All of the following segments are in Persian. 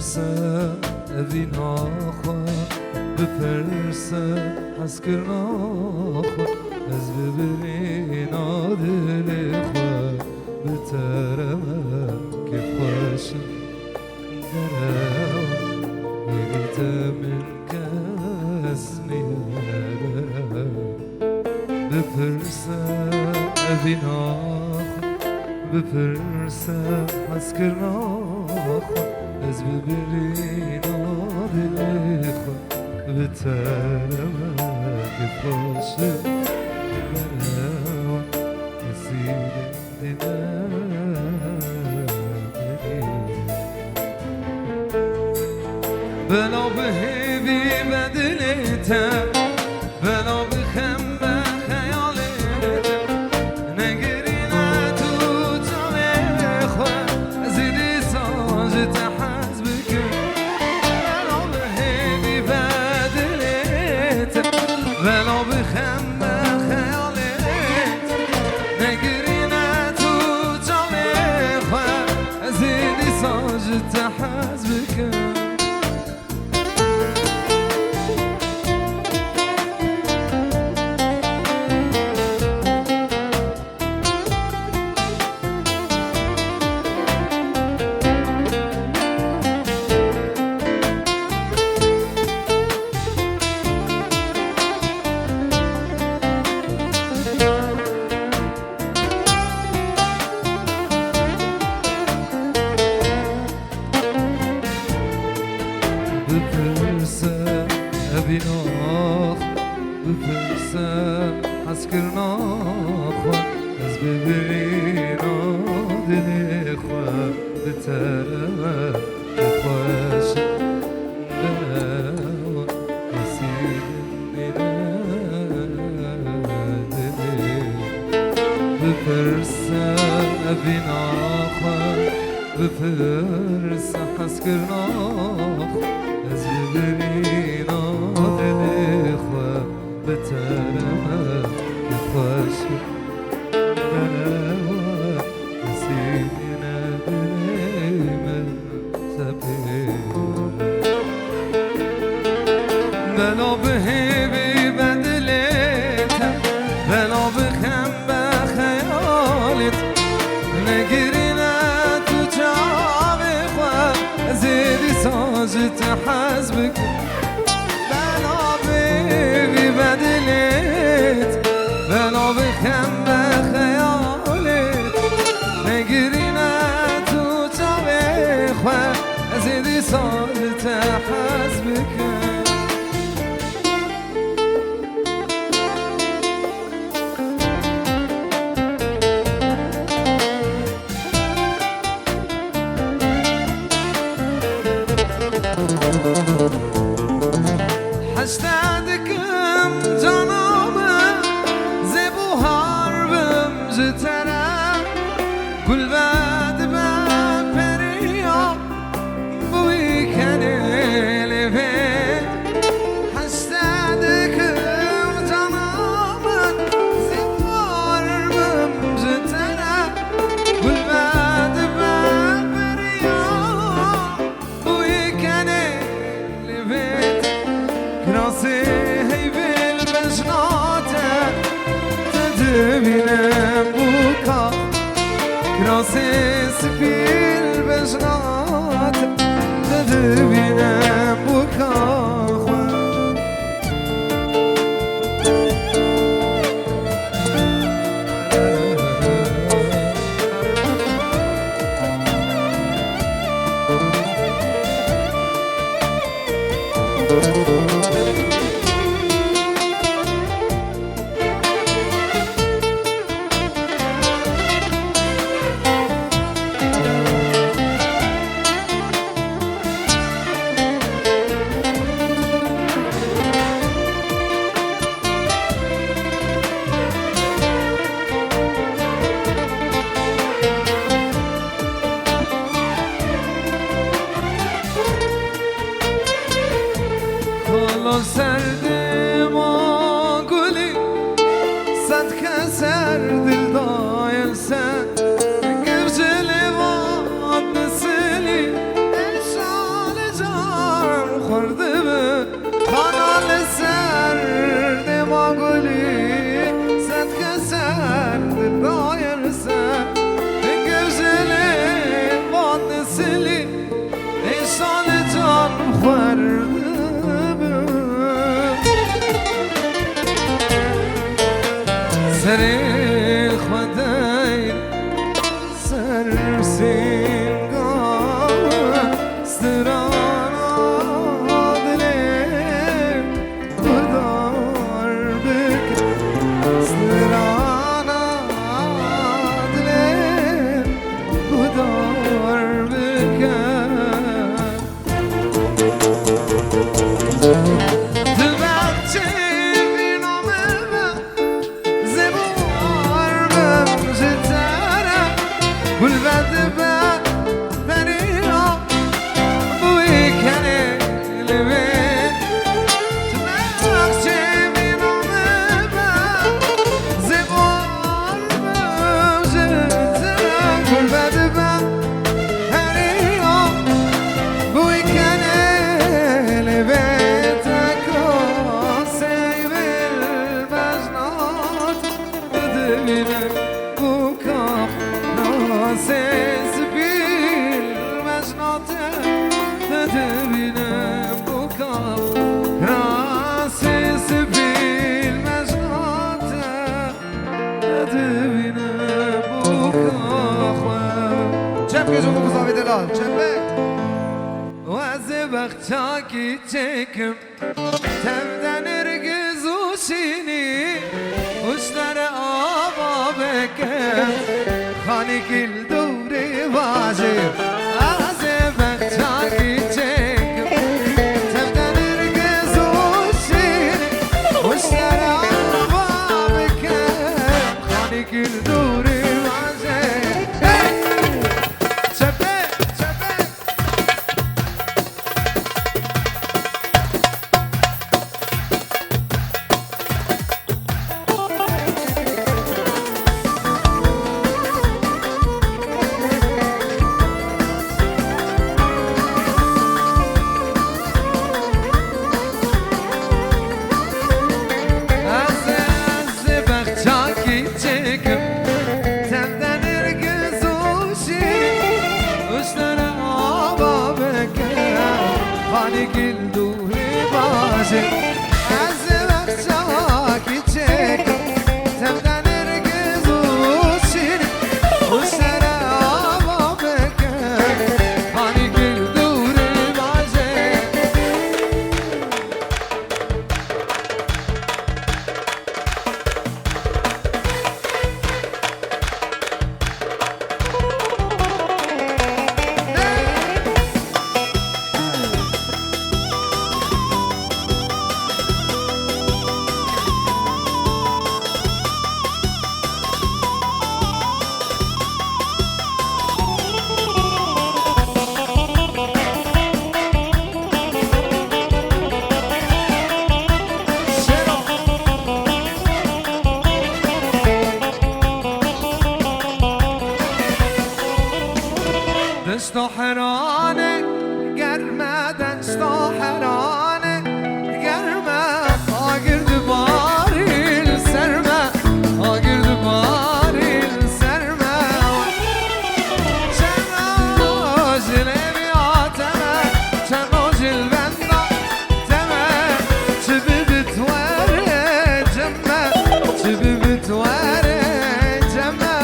بپرسه اوینا خواه بپرسه از کرنا خواه از ببرینا دل خواه بترمه که خوشم درم یلیت من کس نیاره بپرسه اوینا بپرسه از کرنا خواه از ببرینا دل خواه بترمه که خوشم درم رسیدم بلا بهیبی بدلیتم بلا بخم به خیالتم نگری نه تو جانه خواه زیدی ساجت حز بکن بلا بهیبی بدلیتم بلا بخم به خیالتم نگری نه تو جانه خواه زیدی ساجت حز بکن بپرسه اویناخ بپرسه از کرنا خواه از ببرینا دل خواه بترمه بخوش درم رسیدم دل بپرسه اویناخ بپرسه از کرنا از ببرینا دل خواه بترمه که خوشم درم رسیدن دل من سپیده بلا بهیبی بدلیتم بلا بخم به خیالت نگری نه تو جاوی خواه زیدی ساجت حز بکن بلا بهیبی بدلیت بلا بخم به خیالت نگری نه تو جاوی خواه زیدی ساجت حز بکن حشتدکم جانامه زبو هاربم جترم گل بد به پریا بوی کنه لبه حشتدکم جانامه زبو هاربم جترم گل بد به پریا بوی کنه لبه راسي هي بالبجنات تدبينا بوك گلبد دریا بوی کنه لبه تو نقشه مینامه من زبان موجوده گلبد دریا بوی کنه لبه تکراسه بالمجنات بدبینه بوکا ناسز بالمجنات بدبینه بوکا ناسز بالمجنات بدبینه بوکا خواه چپ که جمعه بزاوی دلال چپه از وقتا کی چکم تمدن ارگز و شینی اشتر آبا بکم خانی گل دوری واجه از وقتا کی چکم تمدن ارگز و شینی اشتر آبا بکم خانی گل دوری واجه چپه چپه گل دوری باشه از وقتا کی چکم تمدن ارگز و شیری و سر آبا بکن خانی گل دوری باشه دست حرانه گرمه دست حرانه گرمه آگرد باریل سرمه آگرد باریل سرمه چما جلبی آتمه چما جلبنده تمه چبی بتواره جمه چبی بتواره جمه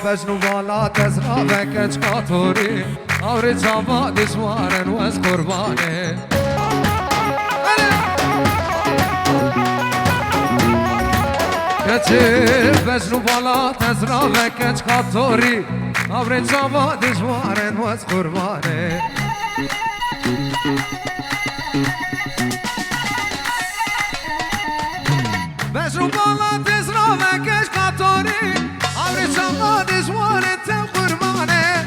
بجنو بالا تزرع بكج قاطوري أوري جابا دشوارن وز قرباني كتير بجنو بالا تزرع بكج قاطوري أوري جابا دشوارن وز قرباني بجنو بالا تزرع بكج قاطوري أوري جابا دشوارن تم قرباني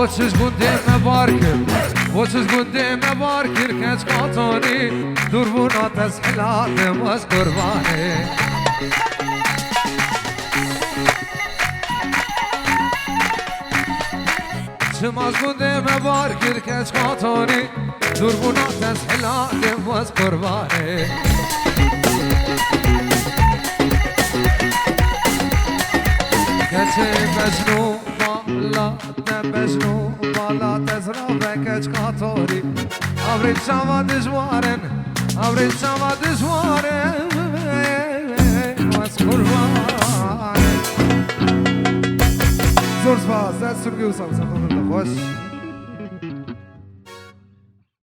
Voces gundeme barkir, voces gundeme barkir Keç qatoni, durbuna tezhilatim az qurbani Çimaz gundeme barkir keç qatoni, durbuna tezhilatim az qurbani Keçe mecnun بالا تبجنو بالا تزرع بكج قاطوري أوريد شما دجوارن أوريد شما دجوارن واس قربان سپاس دستون گوسم سخن خوش